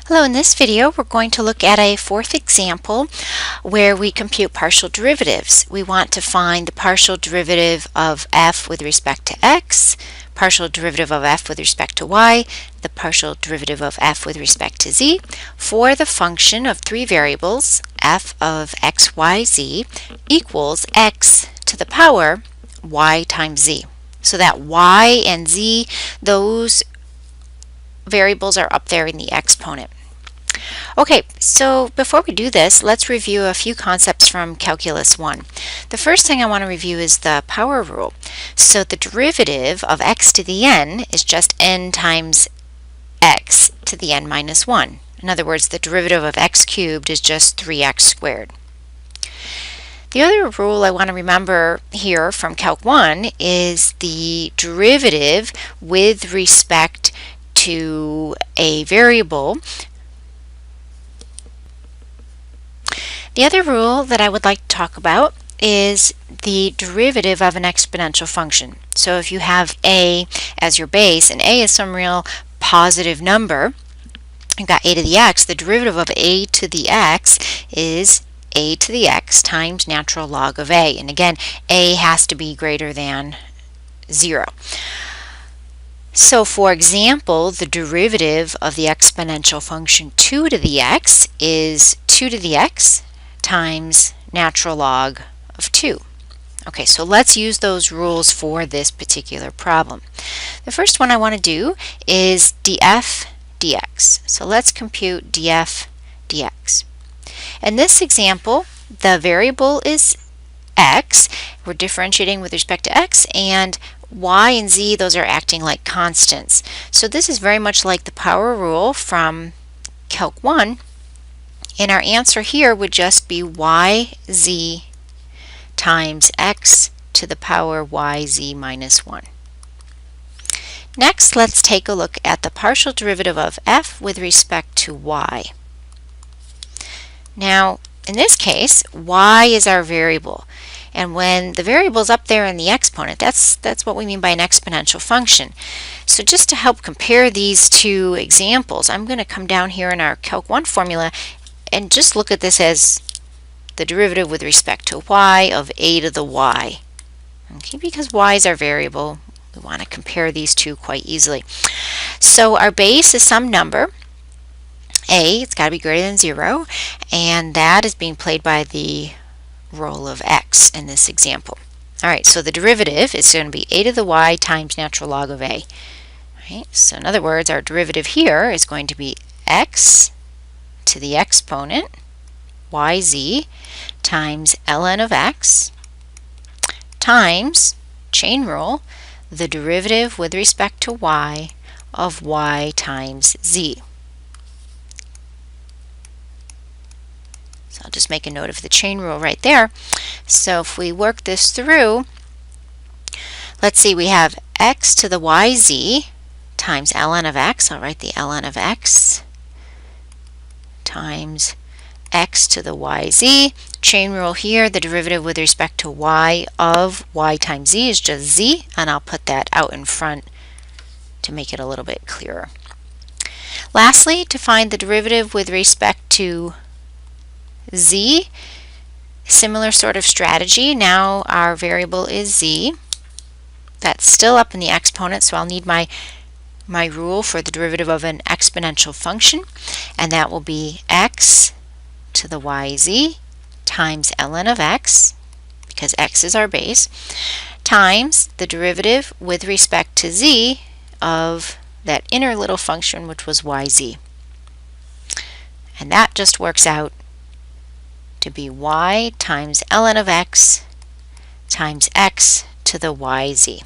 Hello, in this video we're going to look at a fourth example where we compute partial derivatives. We want to find the partial derivative of f with respect to x, partial derivative of f with respect to y, the partial derivative of f with respect to z for the function of three variables f of x, y, z equals x to the power y times z. So that y and z, those variables are up there in the exponent. Okay, so before we do this, let's review a few concepts from Calculus 1. The first thing I want to review is the power rule. So the derivative of x to the n is just n times x to the n minus 1. In other words, the derivative of x cubed is just 3x squared. The other rule I want to remember here from Calc 1 is the derivative with respect to a variable. The other rule that I would like to talk about is the derivative of an exponential function. So if you have a as your base, and a is some real positive number, you've got a to the x, the derivative of a to the x is a to the x times natural log of a. And again, a has to be greater than 0. So for example, the derivative of the exponential function 2 to the x is 2 to the x times natural log of 2. Okay, so let's use those rules for this particular problem. The first one I want to do is df dx. So let's compute df dx. In this example, the variable is x. We're differentiating with respect to x, and y and z, those are acting like constants. So this is very much like the power rule from Calc 1. And our answer here would just be yz times x to the power yz minus 1. Next, let's take a look at the partial derivative of f with respect to y. Now, in this case, y is our variable. And when the variable is up there in the exponent, that's what we mean by an exponential function. So just to help compare these two examples, I'm going to come down here in our Calc 1 formula and just look at this as the derivative with respect to y of a to the y. Okay, because y is our variable, we want to compare these two quite easily. So our base is some number, a, it's got to be greater than 0, and that is being played by the role of x in this example. Alright, so the derivative is going to be a to the y times natural log of a. Right, so in other words, our derivative here is going to be x to the exponent yz times ln of x times, chain rule, the derivative with respect to y of y times z. So I'll just make a note of the chain rule right there. So if we work this through, let's see, we have x to the yz times ln of x. I'll write the ln of x times x to the yz. Chain rule here, the derivative with respect to y of y times z is just z, and I'll put that out in front to make it a little bit clearer. Lastly, to find the derivative with respect to z, similar sort of strategy. Now our variable is z. That's still up in the exponent, so I'll need my rule for the derivative of an exponential function, and that will be x to the yz times ln of x, because x is our base, times the derivative with respect to z of that inner little function, which was yz. And that just works out to be y times ln of x times x to the yz.